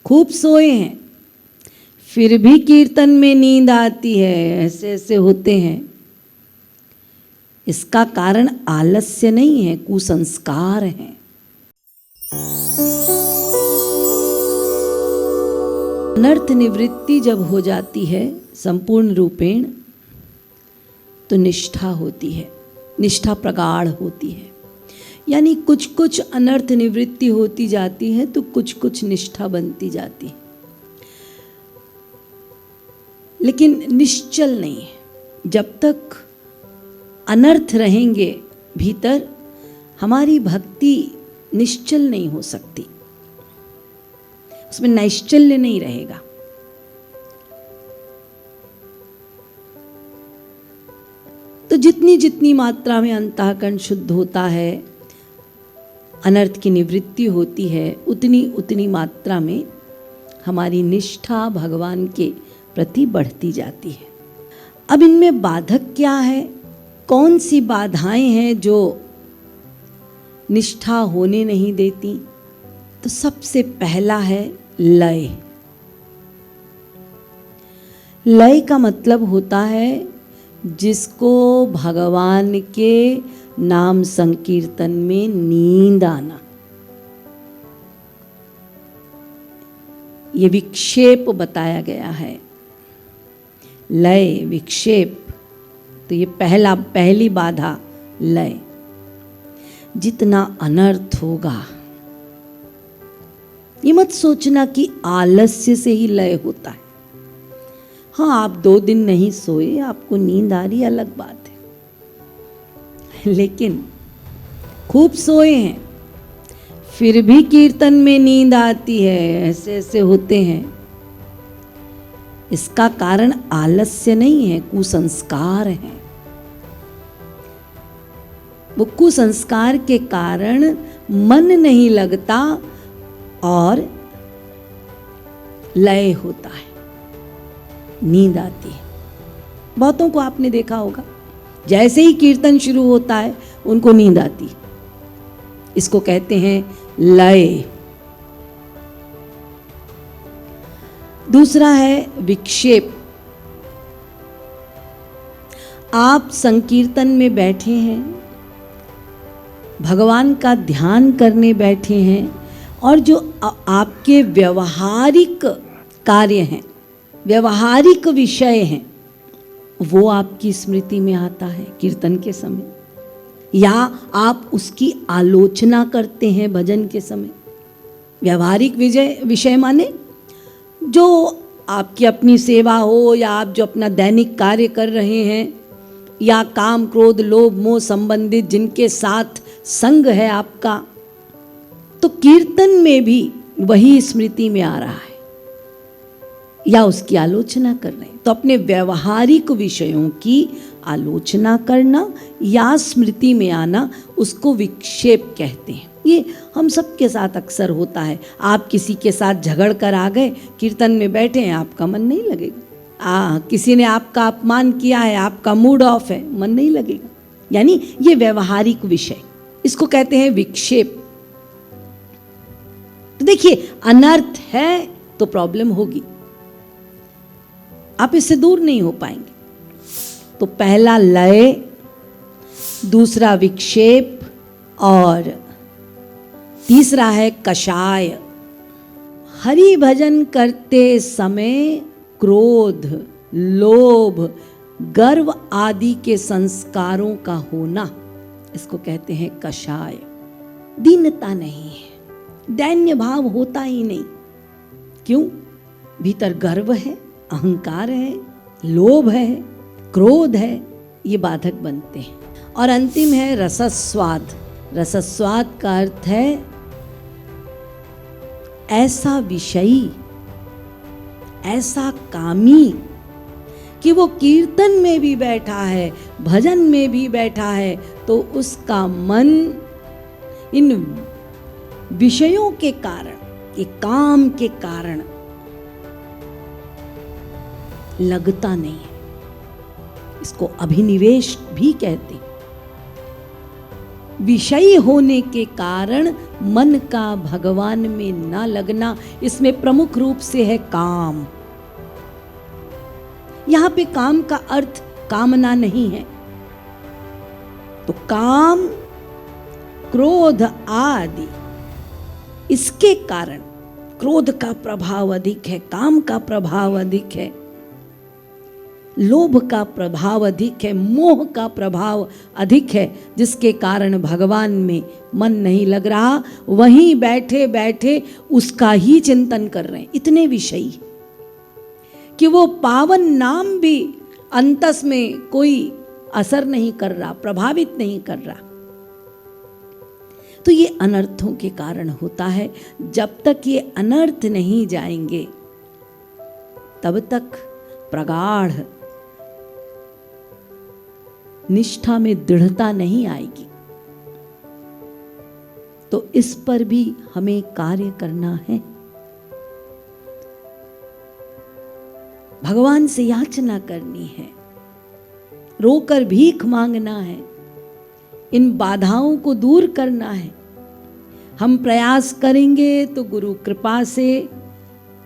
खूब सोए हैं फिर भी कीर्तन में नींद आती है, ऐसे ऐसे होते हैं। इसका कारण आलस्य नहीं है, कुसंस्कार है। अनर्थ निवृत्ति जब हो जाती है संपूर्ण रूपेण, तो निष्ठा होती है, निष्ठा प्रगाढ़ होती है। यानी कुछ कुछ अनर्थ निवृत्ति होती जाती है तो कुछ कुछ निष्ठा बनती जाती है, लेकिन निश्चल नहीं है। जब तक अनर्थ रहेंगे भीतर, हमारी भक्ति निश्चल नहीं हो सकती, उसमें नैश्चल्य नहीं रहेगा। तो जितनी जितनी मात्रा में अंतःकरण शुद्ध होता है, अनर्थ की निवृत्ति होती है, उतनी उतनी मात्रा में हमारी निष्ठा भगवान के प्रति बढ़ती जाती है। अब इनमें बाधक क्या है, कौन सी बाधाएं हैं जो निष्ठा होने नहीं देती? तो सबसे पहला है लय। लय का मतलब होता है जिसको भगवान के नाम संकीर्तन में नींद आना। ये विक्षेप बताया गया है, लय विक्षेप। तो ये पहली बाधा लय। जितना अनर्थ होगा, ये मत सोचना कि आलस्य से ही लय होता है। हाँ, आप 2 दिन नहीं सोए, आपको नींद आ रही, अलग बात है, लेकिन खूब सोए हैं फिर भी कीर्तन में नींद आती है, ऐसे ऐसे होते हैं। इसका कारण आलस्य नहीं है, कुसंस्कार है। वो कुसंस्कार के कारण मन नहीं लगता और लय होता है, नींद आती है। बहुतों को आपने देखा होगा, जैसे ही कीर्तन शुरू होता है उनको नींद आती है। इसको कहते हैं लय। दूसरा है विक्षेप। आप संकीर्तन में बैठे हैं, भगवान का ध्यान करने बैठे हैं, और जो आपके व्यवहारिक कार्य हैं, व्यवहारिक विषय हैं, वो आपकी स्मृति में आता है कीर्तन के समय, या आप उसकी आलोचना करते हैं भजन के समय। व्यवहारिक विषय माने जो आपकी अपनी सेवा हो, या आप जो अपना दैनिक कार्य कर रहे हैं, या काम क्रोध लोभ मोह संबंधित जिनके साथ संग है आपका, तो कीर्तन में भी वही स्मृति में आ रहा है, या उसकी आलोचना कर रहे हैं। तो अपने व्यवहारिक विषयों की आलोचना करना या स्मृति में आना, उसको विक्षेप कहते हैं। ये हम सबके साथ अक्सर होता है। आप किसी के साथ झगड़ कर आ गए, कीर्तन में बैठे हैं, आपका मन नहीं लगेगा। किसी ने आपका अपमान किया है, आपका मूड ऑफ है, मन नहीं लगेगा। यानी ये व्यवहारिक विषय, इसको कहते हैं विक्षेप। तो देखिए, अनर्थ है तो प्रॉब्लम होगी, आप इससे दूर नहीं हो पाएंगे। तो पहला लय, दूसरा विक्षेप, और तीसरा है कषाय। हरि भजन करते समय क्रोध लोभ गर्व आदि के संस्कारों का होना, इसको कहते हैं कषाय। दीनता नहीं है, दैन्य भाव होता ही नहीं। क्यों? भीतर गर्व है, अहंकार है, लोभ है, क्रोध है, ये बाधक बनते हैं। और अंतिम है रसस्वाद। रसस्वाद का अर्थ है ऐसा विषयी, ऐसा कामी कि वो कीर्तन में भी बैठा है, भजन में भी बैठा है, तो उसका मन इन विषयों के कारण, ये काम के कारण लगता नहीं है। इसको अभिनिवेश भी कहते हैं। विषयी होने के कारण मन का भगवान में न लगना, इसमें प्रमुख रूप से है काम। यहां पे काम का अर्थ कामना नहीं है। तो काम, क्रोध आदि, इसके कारण क्रोध का प्रभाव अधिक है, काम का प्रभाव अधिक है, लोभ का प्रभाव अधिक है, मोह का प्रभाव अधिक है, जिसके कारण भगवान में मन नहीं लग रहा। वहीं बैठे बैठे उसका ही चिंतन कर रहे हैं, इतने विषयी कि वो पावन नाम भी अंतस में कोई असर नहीं कर रहा, प्रभावित नहीं कर रहा। तो ये अनर्थों के कारण होता है। जब तक ये अनर्थ नहीं जाएंगे तब तक प्रगाढ़ निष्ठा में दृढ़ता नहीं आएगी। तो इस पर भी हमें कार्य करना है। भगवान से याचना करनी है, रोकर भीख मांगना है, इन बाधाओं को दूर करना है। हम प्रयास करेंगे तो गुरु कृपा से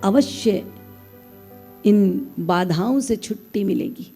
अवश्य इन बाधाओं से छुट्टी मिलेगी।